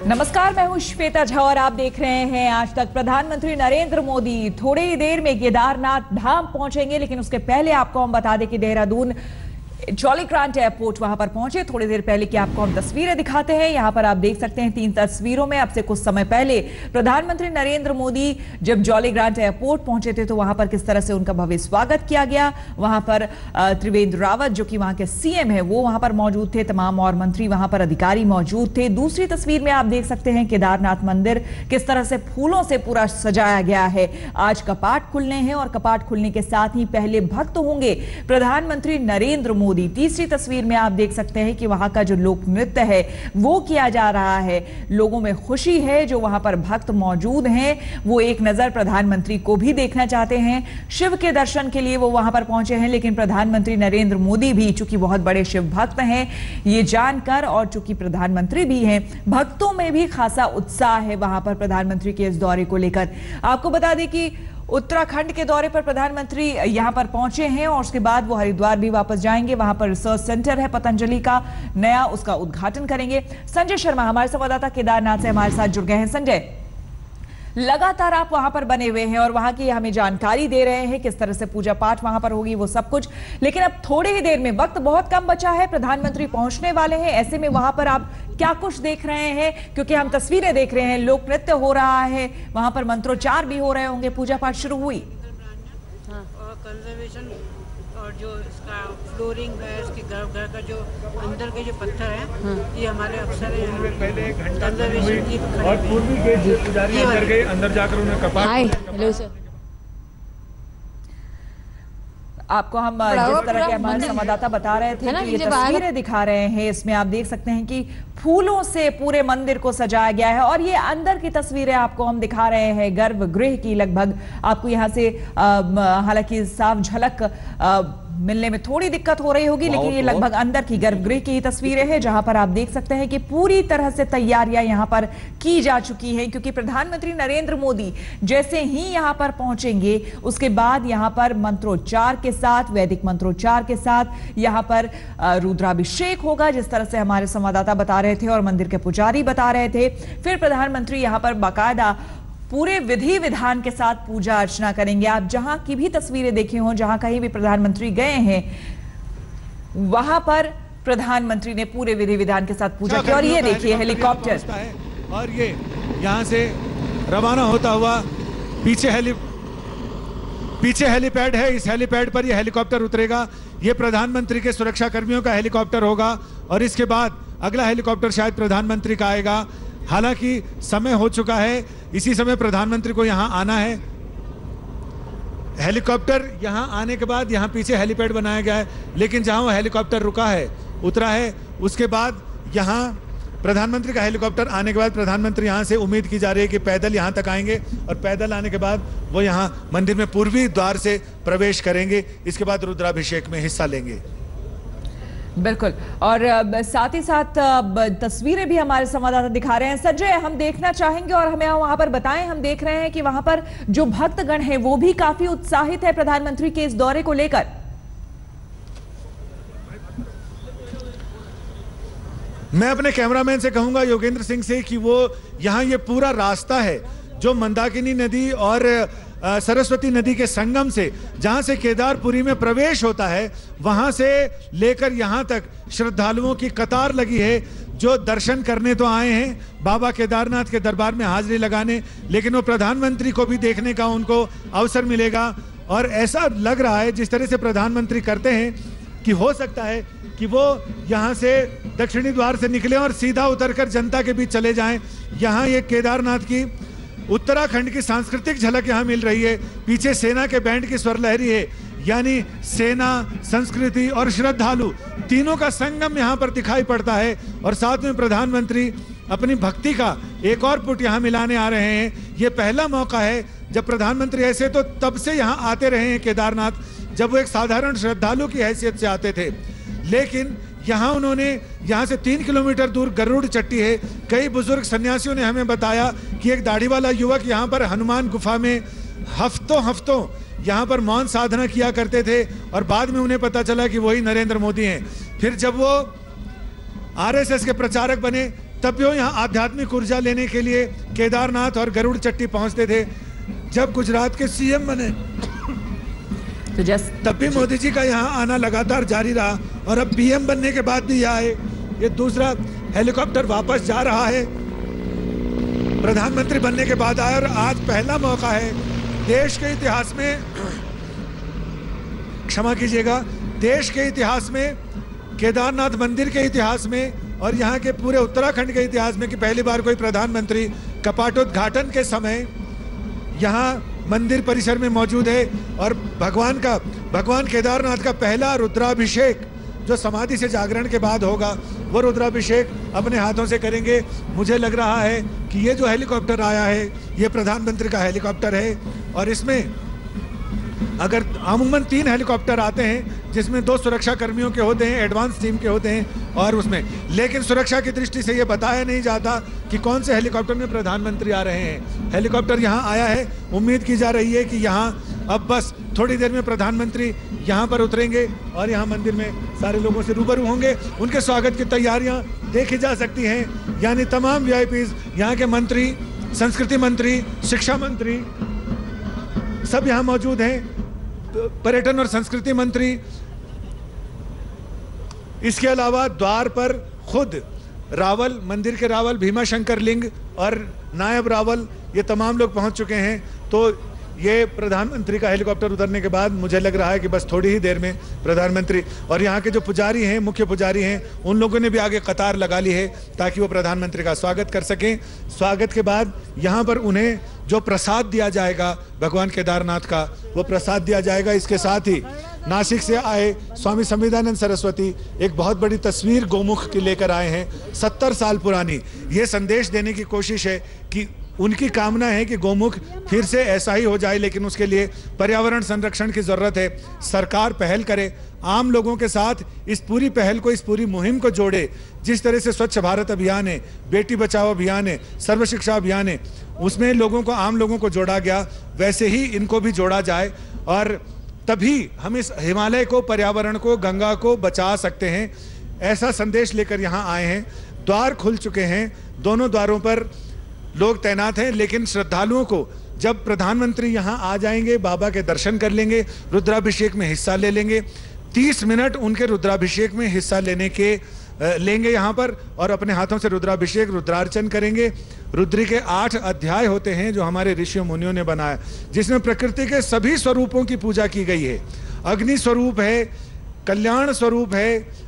नमस्कार, मैं हूं श्वेता झा और आप देख रहे हैं आज तक। प्रधानमंत्री नरेंद्र मोदी थोड़ी ही देर में केदारनाथ धाम पहुंचेंगे, लेकिन उसके पहले आपको हम बता दें कि देहरादून जॉली ग्रांट एयरपोर्ट वहां पर पहुंचे थोड़ी देर पहले की आपको हम तस्वीरें दिखाते हैं। यहां पर आप देख सकते हैं 3 तस्वीरों में अब से कुछ समय पहले प्रधानमंत्री नरेंद्र मोदी जब जॉली ग्रांट एयरपोर्ट पहुंचे थे तो वहां पर किस तरह से उनका भव्य स्वागत किया गया। वहां पर त्रिवेंद्र रावत जो कि वहां के सीएम है वो वहां पर मौजूद थे, तमाम और मंत्री वहां पर अधिकारी मौजूद थे। दूसरी तस्वीर में आप देख सकते हैं केदारनाथ मंदिर किस तरह से फूलों से पूरा सजाया गया है। आज कपाट खुलने हैं और कपाट खुलने के साथ ही पहले भक्त होंगे प्रधानमंत्री नरेंद्र मोदी। तीसरी तस्वीर में आप देख सकते हैं कि वहां का जो लोक नृत्य है वो किया जा रहा है। लोगों में खुशी है, जो वहां पर भक्त मौजूद हैं वो एक नजर प्रधानमंत्री को भी देखना चाहते हैं। शिव के दर्शन के लिए वो वहां पर पहुंचे हैं, लेकिन प्रधानमंत्री नरेंद्र मोदी भी चूंकि बहुत बड़े शिव भक्त हैं ये जानकर, और चूंकि प्रधानमंत्री भी हैं, भक्तों में भी खासा उत्साह है वहां पर प्रधानमंत्री के इस दौरे को लेकर। आपको बता दें कि उत्तराखंड के दौरे पर प्रधानमंत्री यहां पर पहुंचे हैं और उसके बाद वो हरिद्वार भी वापस जाएंगे। वहां पर रिसर्च सेंटर है पतंजलि का नया, उसका उद्घाटन करेंगे। संजय शर्मा हमारे संवाददाता केदारनाथ से हमारे साथ जुड़ गए हैं। संजय, लगातार आप वहां पर बने हुए हैं और वहां की हमें जानकारी दे रहे हैं किस तरह से पूजा पाठ वहां पर होगी वो सब कुछ, लेकिन अब थोड़ी ही देर में वक्त बहुत कम बचा है, प्रधानमंत्री पहुंचने वाले हैं। ऐसे में वहां पर आप क्या कुछ देख रहे हैं? क्योंकि हम तस्वीरें देख रहे हैं, लोक नृत्य हो रहा है, वहां पर मंत्रोच्चार भी हो रहे होंगे, पूजा पाठ शुरू हुई। कंजर्वेशन और जो इसका फ्लोरिंग है, इसके घर का जो अंदर के जो पत्थर है ये हमारे अफसर हैं। पहले एक घंटा और पूर्वी गेट से पुजारी अंदर गए, अंदर जाकर उन्हें कपाट। हेलो सर, आपको हम जिस तरह के हमारे संवाददाता बता रहे थे कि ये तस्वीरें दिखा रहे हैं, इसमें आप देख सकते हैं कि फूलों से पूरे मंदिर को सजाया गया है। और ये अंदर की तस्वीरें आपको हम दिखा रहे हैं गर्भगृह की। लगभग आपको यहाँ से हालांकि साफ झलक मिलने में थोड़ी दिक्कत हो रही होगी, लेकिन ये लगभग अंदर की गर्भगृह की तस्वीरें हैं जहां पर आप देख सकते हैं कि पूरी तरह से तैयारियां यहां पर की जा चुकी हैं। क्योंकि प्रधानमंत्री नरेंद्र मोदी जैसे ही यहां पर पहुंचेंगे उसके बाद यहां पर मंत्रोच्चार के साथ, वैदिक मंत्रोच्चार के साथ यहां पर रुद्राभिषेक होगा, जिस तरह से हमारे संवाददाता बता रहे थे और मंदिर के पुजारी बता रहे थे। फिर प्रधानमंत्री यहां पर बाकायदा पूरे विधि विधान के साथ पूजा अर्चना करेंगे। आप जहां की भी तस्वीरें देखे हों, जहां कहीं भी प्रधानमंत्री गए हैं वहां पर प्रधानमंत्री ने पूरे विधि विधान के साथ पूजा की। और ये देखिए हेलीकॉप्टर, और ये यहां से रवाना होता हुआ पीछे हेलीपैड है, इस हेलीपैड पर ये हेलीकॉप्टर उतरेगा। ये प्रधानमंत्री के सुरक्षा कर्मियों का हेलीकॉप्टर होगा और इसके बाद अगला हेलीकॉप्टर शायद प्रधानमंत्री का आएगा। हालांकि समय हो चुका है, इसी समय प्रधानमंत्री को यहां आना है। हेलीकॉप्टर यहां आने के बाद यहां पीछे हेलीपैड बनाया गया है, लेकिन जहां वो हेलीकॉप्टर रुका है, उतरा है, उसके बाद यहां प्रधानमंत्री का हेलीकॉप्टर आने के बाद प्रधानमंत्री यहां से उम्मीद की जा रही है कि पैदल यहां तक आएंगे और पैदल आने के बाद वो यहां मंदिर में पूर्वी द्वार से प्रवेश करेंगे। इसके बाद रुद्राभिषेक में हिस्सा लेंगे। बिल्कुल, और साथ ही साथ तस्वीरें भी हमारे संवाददाता दिखा रहे हैं। संजय, हम देखना चाहेंगे और हमें वहां पर बताएं, हम देख रहे हैं कि वहां पर जो भक्तगण हैं वो भी काफी उत्साहित है प्रधानमंत्री के इस दौरे को लेकर। मैं अपने कैमरामैन से कहूंगा योगेंद्र सिंह से कि वो यहां ये पूरा रास्ता है जो मंदाकिनी नदी और सरस्वती नदी के संगम से, जहां से केदारपुरी में प्रवेश होता है, वहां से लेकर यहां तक श्रद्धालुओं की कतार लगी है जो दर्शन करने तो आए हैं बाबा केदारनाथ के दरबार में हाजिरी लगाने, लेकिन वो प्रधानमंत्री को भी देखने का उनको अवसर मिलेगा। और ऐसा लग रहा है जिस तरह से प्रधानमंत्री करते हैं कि हो सकता है कि वो यहां से दक्षिणी द्वार से निकले और सीधा उतरकर जनता के बीच चले जाएं। यहां ये केदारनाथ की, उत्तराखंड की सांस्कृतिक झलक यहां मिल रही है। पीछे सेना के बैंड की स्वर लहरी है, यानी सेना, संस्कृति और श्रद्धालु तीनों का संगम यहां पर दिखाई पड़ता है। और साथ में प्रधानमंत्री अपनी भक्ति का एक और पुट यहां मिलाने आ रहे हैं। ये पहला मौका है जब प्रधानमंत्री, ऐसे तो तब से यहां आते रहे हैं केदारनाथ, जब वो एक साधारण श्रद्धालु की हैसियत से आते थे, लेकिन यहाँ उन्होंने, यहाँ से 3 किलोमीटर दूर गरुड़ चट्टी है। कई बुजुर्ग सन्यासियों ने हमें बताया कि एक दाढ़ी वाला युवक यहाँ पर हनुमान गुफा में हफ्तों यहाँ पर मौन साधना किया करते थे और बाद में उन्हें पता चला कि वही नरेंद्र मोदी हैं। फिर जब वो आरएसएस के प्रचारक बने तब भी वो यहाँ आध्यात्मिक ऊर्जा लेने के लिए केदारनाथ और गरुड़ चट्टी पहुंचते थे। जब गुजरात के सीएम बने तो तब भी मोदी जी का यहाँ आना लगातार जारी रहा और अब पीएम बनने के बाद भी यहाँ आए। ये दूसरा हेलीकॉप्टर वापस जा रहा है, प्रधानमंत्री बनने के बाद आया और आज पहला मौका है देश के इतिहास में, क्षमा कीजिएगा, देश के इतिहास में, केदारनाथ मंदिर के इतिहास में और यहाँ के पूरे उत्तराखंड के इतिहास में कि पहली बार कोई प्रधानमंत्री कपाटोद्घाटन के समय यहाँ मंदिर परिसर में मौजूद है और भगवान केदारनाथ का पहला रुद्राभिषेक जो समाधि से जागरण के बाद होगा वो रुद्राभिषेक अपने हाथों से करेंगे। मुझे लग रहा है कि ये जो हेलीकॉप्टर आया है ये प्रधानमंत्री का हेलीकॉप्टर है और इसमें अगर अमूमन 3 हेलीकॉप्टर आते हैं जिसमें 2 सुरक्षा कर्मियों के होते हैं, एडवांस टीम के होते हैं और उसमें, लेकिन सुरक्षा की दृष्टि से ये बताया नहीं जाता कि कौन से हेलीकॉप्टर में प्रधानमंत्री आ रहे हैं। हेलीकॉप्टर यहाँ आया है, उम्मीद की जा रही है कि यहाँ अब बस थोड़ी देर में प्रधानमंत्री यहाँ पर उतरेंगे और यहाँ मंदिर में सारे लोगों से रूबरू होंगे। उनके स्वागत की तैयारियाँ देखी जा सकती हैं, यानी तमाम वीआईपीज, यहाँ के मंत्री, संस्कृति मंत्री, शिक्षा मंत्री सब यहाँ मौजूद हैं, पर्यटन और संस्कृति मंत्री। इसके अलावा द्वार पर खुद रावल, मंदिर के रावल, भीमाशंकर लिंग और नायब रावल, ये तमाम लोग पहुंच चुके हैं। तो ये प्रधानमंत्री का हेलीकॉप्टर उतरने के बाद मुझे लग रहा है कि बस थोड़ी ही देर में प्रधानमंत्री और यहाँ के जो पुजारी हैं, मुख्य पुजारी हैं, उन लोगों ने भी आगे कतार लगा ली है ताकि वो प्रधानमंत्री का स्वागत कर सकें। स्वागत के बाद यहाँ पर उन्हें जो प्रसाद दिया जाएगा भगवान केदारनाथ का, वो प्रसाद दिया जाएगा। इसके साथ ही नासिक से आए स्वामी संविदानंद सरस्वती एक बहुत बड़ी तस्वीर गोमुख की लेकर आए हैं, 70 साल पुरानी। ये संदेश देने की कोशिश है कि उनकी कामना है कि गोमुख फिर से ऐसा ही हो जाए, लेकिन उसके लिए पर्यावरण संरक्षण की जरूरत है। सरकार पहल करे, आम लोगों के साथ इस पूरी पहल को, इस पूरी मुहिम को जोड़े। जिस तरह से स्वच्छ भारत अभियान है, बेटी बचाओ अभियान है, सर्व शिक्षा अभियान है, उसमें लोगों को, आम लोगों को जोड़ा गया, वैसे ही इनको भी जोड़ा जाए और तभी हम इस हिमालय को, पर्यावरण को, गंगा को बचा सकते हैं। ऐसा संदेश लेकर यहाँ आए हैं। द्वार खुल चुके हैं, दोनों द्वारों पर लोग तैनात हैं, लेकिन श्रद्धालुओं को जब प्रधानमंत्री यहाँ आ जाएंगे, बाबा के दर्शन कर लेंगे, रुद्राभिषेक में हिस्सा ले लेंगे, 30 मिनट उनके रुद्राभिषेक में हिस्सा लेंगे यहाँ पर और अपने हाथों से रुद्राभिषेक, रुद्रार्चन करेंगे। रुद्र के 8 अध्याय होते हैं जो हमारे ऋषियों मुनियों ने बनाया, जिसमें प्रकृति के सभी स्वरूपों की पूजा की गई है। अग्नि स्वरूप है, कल्याण स्वरूप है,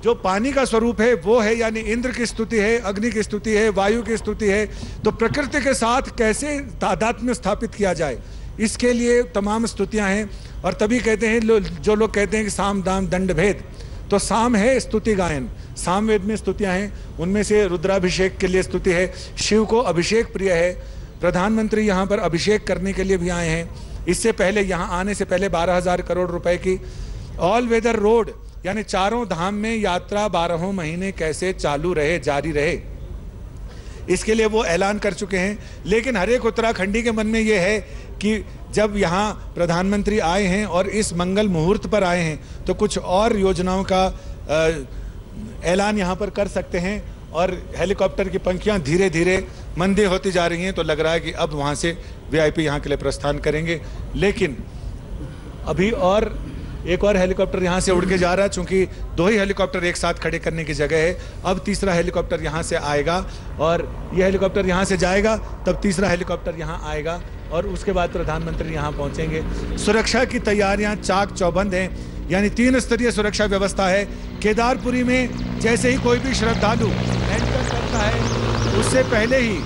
जो पानी का स्वरूप है वो है, यानी इंद्र की स्तुति है, अग्नि की स्तुति है, वायु की स्तुति है। तो प्रकृति के साथ कैसे तादात्म्य स्थापित किया जाए, इसके लिए तमाम स्तुतियां हैं। और तभी कहते हैं जो लोग कहते हैं कि साम दाम दंड भेद, तो साम है स्तुति गायन, साम वेद में स्तुतियां हैं, उनमें से रुद्राभिषेक के लिए स्तुति है। शिव को अभिषेक प्रिय है, प्रधानमंत्री यहाँ पर अभिषेक करने के लिए भी आए हैं। इससे पहले, यहाँ आने से पहले 12,000 करोड़ रुपए की ऑल वेदर रोड, यानी चारों धाम में यात्रा 12 महीने कैसे चालू रहे, जारी रहे, इसके लिए वो ऐलान कर चुके हैं। लेकिन हर एक उत्तराखंडी के मन में ये है कि जब यहाँ प्रधानमंत्री आए हैं और इस मंगल मुहूर्त पर आए हैं तो कुछ और योजनाओं का ऐलान यहाँ पर कर सकते हैं। और हेलीकॉप्टर की पंखियाँ धीरे धीरे मंदी होती जा रही हैं, तो लग रहा है कि अब वहाँ से वीआईपी यहाँ के लिए प्रस्थान करेंगे। लेकिन अभी और एक और हेलीकॉप्टर यहाँ से उड़ के जा रहा है, चूंकि 2 ही हेलीकॉप्टर एक साथ खड़े करने की जगह है। अब तीसरा हेलीकॉप्टर यहाँ से आएगा और यह हेलीकॉप्टर यहाँ से जाएगा, तब तीसरा हेलीकॉप्टर यहाँ आएगा और उसके बाद प्रधानमंत्री यहाँ पहुँचेंगे। सुरक्षा की तैयारियाँ चाक चौबंद हैं, यानी 3 स्तरीय सुरक्षा व्यवस्था है। केदारपुरी में जैसे ही कोई भी श्रद्धालु एंटर करता है, उससे पहले ही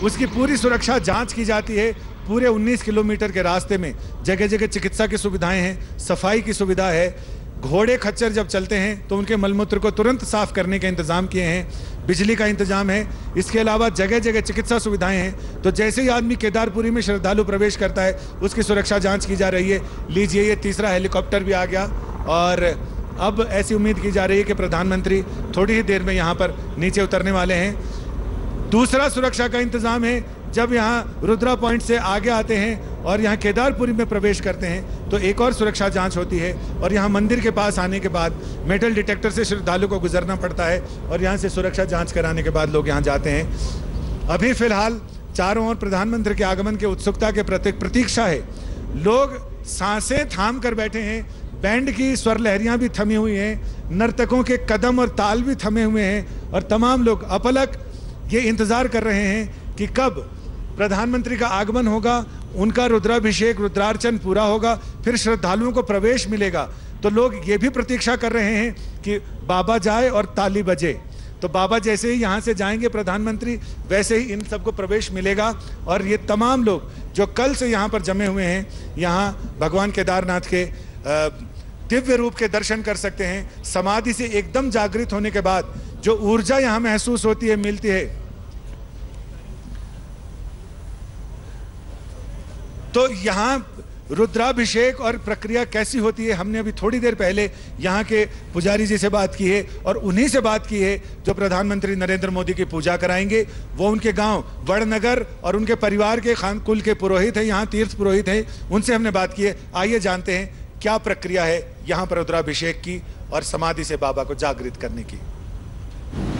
उसकी पूरी सुरक्षा जाँच की जाती है। पूरे 19 किलोमीटर के रास्ते में जगह जगह चिकित्सा की सुविधाएं हैं, सफाई की सुविधा है। घोड़े खच्चर जब चलते हैं तो उनके मलमूत्र को तुरंत साफ करने के इंतजाम किए हैं, बिजली का इंतजाम है। इसके अलावा जगह जगह चिकित्सा सुविधाएं हैं। तो जैसे ही आदमी केदारपुरी में श्रद्धालु प्रवेश करता है, उसकी सुरक्षा जांच की जा रही है। लीजिए, ये तीसरा हेलीकॉप्टर भी आ गया और अब ऐसी उम्मीद की जा रही है कि प्रधानमंत्री थोड़ी ही देर में यहाँ पर नीचे उतरने वाले हैं। दूसरा सुरक्षा का इंतजाम है, जब यहाँ रुद्रा पॉइंट से आगे आते हैं और यहाँ केदारपुरी में प्रवेश करते हैं तो एक और सुरक्षा जांच होती है और यहाँ मंदिर के पास आने के बाद मेटल डिटेक्टर से श्रद्धालु को गुजरना पड़ता है और यहाँ से सुरक्षा जांच कराने के बाद लोग यहाँ जाते हैं। अभी फिलहाल चारों ओर प्रधानमंत्री के आगमन के उत्सुकता के प्रतीक्षा है। लोग सांसें थाम कर बैठे हैं, बैंड की स्वर लहरियां भी थमी हुई हैं, नर्तकों के कदम और ताल भी थमे हुए हैं और तमाम लोग अपलक ये इंतजार कर रहे हैं कि कब प्रधानमंत्री का आगमन होगा, उनका रुद्राभिषेक रुद्रार्चन पूरा होगा, फिर श्रद्धालुओं को प्रवेश मिलेगा। तो लोग ये भी प्रतीक्षा कर रहे हैं कि बाबा जाए और ताली बजे। तो बाबा जैसे ही यहाँ से जाएंगे प्रधानमंत्री, वैसे ही इन सबको प्रवेश मिलेगा और ये तमाम लोग जो कल से यहाँ पर जमे हुए हैं, यहाँ भगवान केदारनाथ के दिव्य रूप के दर्शन कर सकते हैं। समाधि से एकदम जागृत होने के बाद जो ऊर्जा यहाँ महसूस होती है, मिलती है, तो यहाँ रुद्राभिषेक और प्रक्रिया कैसी होती है, हमने अभी थोड़ी देर पहले यहाँ के पुजारी जी से बात की है और उन्हीं से बात की है जो प्रधानमंत्री नरेंद्र मोदी की पूजा कराएंगे। वो उनके गांव वड़नगर और उनके परिवार के खान कुल के पुरोहित हैं, यहाँ तीर्थ पुरोहित हैं, उनसे हमने बात की है। आइए जानते हैं क्या प्रक्रिया है यहाँ पर रुद्राभिषेक की और समाधि से बाबा को जागृत करने की।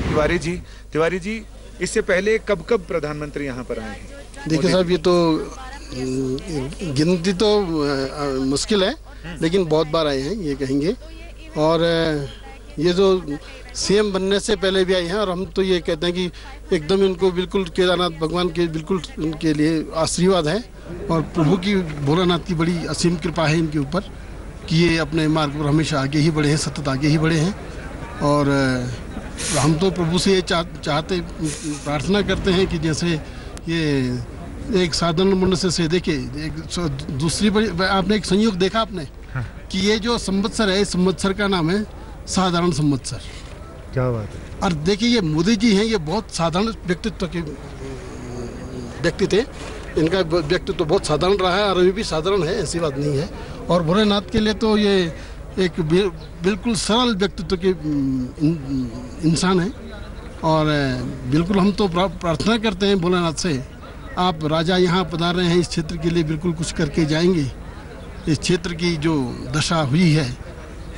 तिवारी जी, इससे पहले कब कब प्रधानमंत्री यहाँ पर आए हैं? देखिए साहब, ये तो गिनती तो मुश्किल है, लेकिन बहुत बार आए हैं ये कहेंगे। और ये जो सीएम बनने से पहले भी आए हैं और हम तो ये कहते हैं कि एकदम इनको बिल्कुल केदारनाथ भगवान के बिल्कुल उनके लिए आशीर्वाद है और प्रभु की भोलानाथ की बड़ी असीम कृपा है इनके ऊपर कि ये अपने मार्ग पर हमेशा आगे ही बढ़े हैं, सतत आगे ही बढ़े हैं। और हम तो प्रभु से ये चाहते प्रार्थना करते हैं कि जैसे ये एक साधारण मनुष्य से देखिए, एक दूसरी बड़ी आपने एक संयोग देखा आपने कि ये जो संवत्सर है, इस संवत्सर का नाम है साधारण संवत्सर। क्या बात है। और देखिए ये मोदी जी हैं, ये बहुत साधारण व्यक्तित्व के व्यक्ति थे, इनका व्यक्तित्व तो बहुत साधारण रहा है और अभी भी साधारण है, ऐसी बात नहीं है। और भोलेनाथ के लिए तो ये एक बिल्कुल सरल व्यक्तित्व के इंसान है। और बिल्कुल हम तो प्रार्थना करते हैं भोलेनाथ से, आप राजा यहाँ पधार रहे हैं, इस क्षेत्र के लिए बिल्कुल कुछ करके जाएंगे। इस क्षेत्र की जो दशा हुई है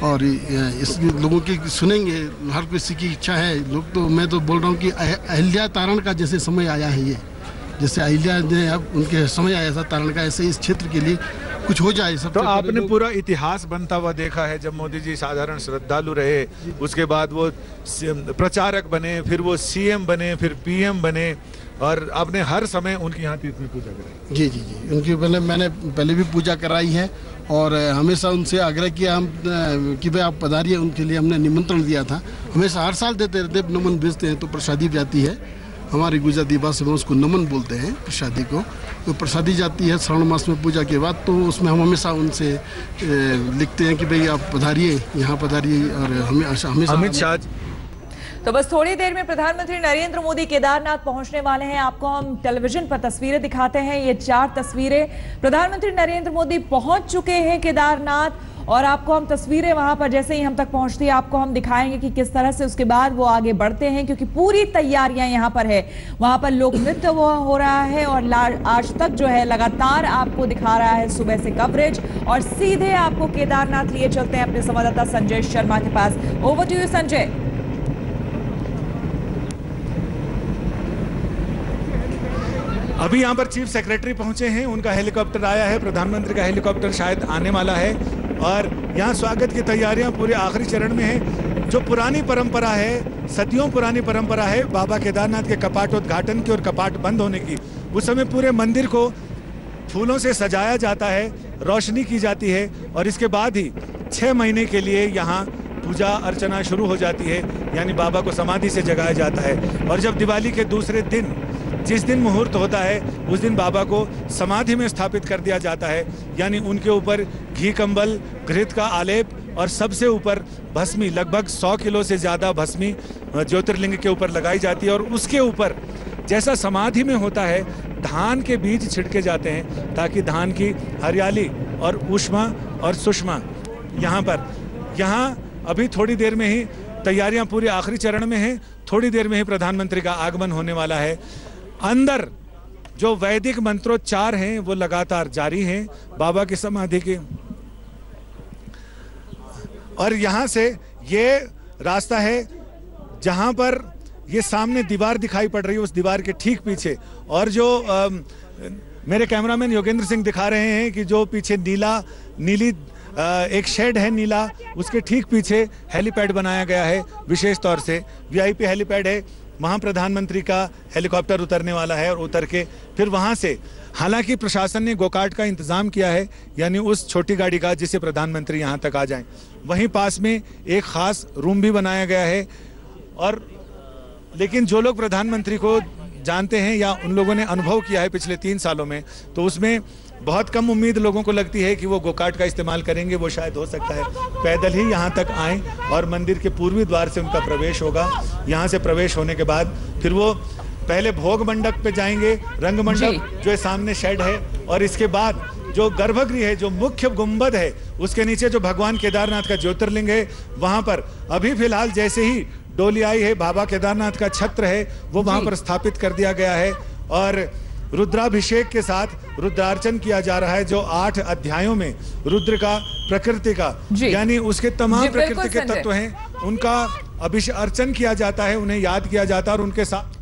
और इस लोगों की सुनेंगे, हर किसी की इच्छा है। लोग तो मैं तो बोल रहा हूँ कि अहिल्या तारण का जैसे समय आया है, ये जैसे अहिल्या ने अब उनके समय आया था तारण का, ऐसे इस क्षेत्र के लिए कुछ हो जाए। सब तो आपने पूरा इतिहास बनता हुआ देखा है, जब मोदी जी साधारण श्रद्धालु रहे, उसके बाद वो प्रचारक बने, फिर वो सीएम बने, फिर पीएम बने और आपने हर समय उनकी यहाँ तीर्थ में पूजा कराई। जी जी जी, उनकी मैंने पहले भी पूजा कराई है और हमेशा उनसे आग्रह किया हम कि भाई आप पधारिए। उनके लिए हमने निमंत्रण दिया था, हमेशा हर साल देते रहते, नमन भेजते हैं तो प्रसादी जाती है। हमारी गुजराती भाषा में उसको नमन बोलते हैं प्रसादी को। तो प्रसादी जाती है श्रावण मास में पूजा के बाद, तो उसमें हम हमेशा उनसे लिखते हैं कि भाई आप पधारिए, यहाँ पधारिए। और हमेशा अमित शाह। तो बस थोड़ी देर में प्रधानमंत्री नरेंद्र मोदी केदारनाथ पहुंचने वाले हैं। आपको हम टेलीविजन पर तस्वीरें दिखाते हैं। ये 4 तस्वीरें, प्रधानमंत्री नरेंद्र मोदी पहुंच चुके हैं केदारनाथ और आपको हम तस्वीरें वहां पर जैसे ही हम तक पहुंचती है आपको हम दिखाएंगे कि किस तरह से उसके बाद वो आगे बढ़ते हैं, क्योंकि पूरी तैयारियां यहां पर है। वहां पर लोक नृत्य हो रहा है और आज तक जो है लगातार आपको दिखा रहा है सुबह से कवरेज। और सीधे आपको केदारनाथ लिए चलते हैं अपने संवाददाता संजय शर्मा के पास। Over to you Sanjay. अभी यहाँ पर चीफ सेक्रेटरी पहुंचे हैं, उनका हेलीकॉप्टर आया है, प्रधानमंत्री का हेलीकॉप्टर शायद आने वाला है और यहाँ स्वागत की तैयारियां पूरे आखिरी चरण में है। जो पुरानी परंपरा है, सदियों पुरानी परंपरा है बाबा केदारनाथ के कपाटोद्घाटन की और कपाट बंद होने की, उस समय पूरे मंदिर को फूलों से सजाया जाता है, रोशनी की जाती है और इसके बाद ही 6 महीने के लिए यहाँ पूजा अर्चना शुरू हो जाती है, यानी बाबा को समाधि से जगाया जाता है। और जब दिवाली के दूसरे दिन, जिस दिन मुहूर्त होता है, उस दिन बाबा को समाधि में स्थापित कर दिया जाता है, यानी उनके ऊपर घी कंबल, घृत का आलेप और सबसे ऊपर भस्मी, लगभग 100 किलो से ज़्यादा भस्मी ज्योतिर्लिंग के ऊपर लगाई जाती है। और उसके ऊपर जैसा समाधि में होता है, धान के बीज छिड़के जाते हैं ताकि धान की हरियाली और ऊष्मा और सुषमा यहाँ अभी थोड़ी देर में ही तैयारियां पूरे आखिरी चरण में हैं। थोड़ी देर में ही प्रधानमंत्री का आगमन होने वाला है। अंदर जो वैदिक मंत्रोच्चार हैं वो लगातार जारी हैं बाबा की समाधि के। और यहाँ से ये रास्ता है जहाँ पर ये सामने दीवार दिखाई पड़ रही है, उस दीवार के ठीक पीछे, और जो मेरे कैमरामैन योगेंद्र सिंह दिखा रहे हैं कि जो पीछे नीली एक शेड है नीला, उसके ठीक पीछे हेलीपैड बनाया गया है विशेष तौर से। वीआईपी हेलीपैड है, वहाँ प्रधानमंत्री का हेलीकॉप्टर उतरने वाला है और उतर के फिर वहाँ से, हालांकि प्रशासन ने गोकार्ट का इंतजाम किया है, यानी उस छोटी गाड़ी का जिससे प्रधानमंत्री यहाँ तक आ जाएं। वहीं पास में एक खास रूम भी बनाया गया है। और लेकिन जो लोग प्रधानमंत्री को जानते हैं या उन लोगों ने अनुभव किया है पिछले 3 सालों में, तो उसमें बहुत कम उम्मीद लोगों को लगती है कि वो गोकार्ट का इस्तेमाल करेंगे। वो शायद हो सकता है पैदल ही यहाँ तक आएँ और मंदिर के पूर्वी द्वार से उनका प्रवेश होगा। यहाँ से प्रवेश होने के बाद फिर वो पहले भोग मंडप पे जाएंगे, रंग मंडप जो सामने शेड है, और इसके बाद जो गर्भगृह है, जो मुख्य गुंबद है, उसके नीचे जो भगवान केदारनाथ का ज्योतिर्लिंग है, वहाँ पर अभी फिलहाल जैसे ही डोली आई है, बाबा केदारनाथ का छत्र है वो वहाँ पर स्थापित कर दिया गया है और रुद्राभिषेक के साथ रुद्रार्चन किया जा रहा है। जो 8 अध्यायों में रुद्र का, प्रकृति का, यानी उसके तमाम प्रकृति के तत्व हैं, उनका अर्चन किया जाता है, उन्हें याद किया जाता है और उनके साथ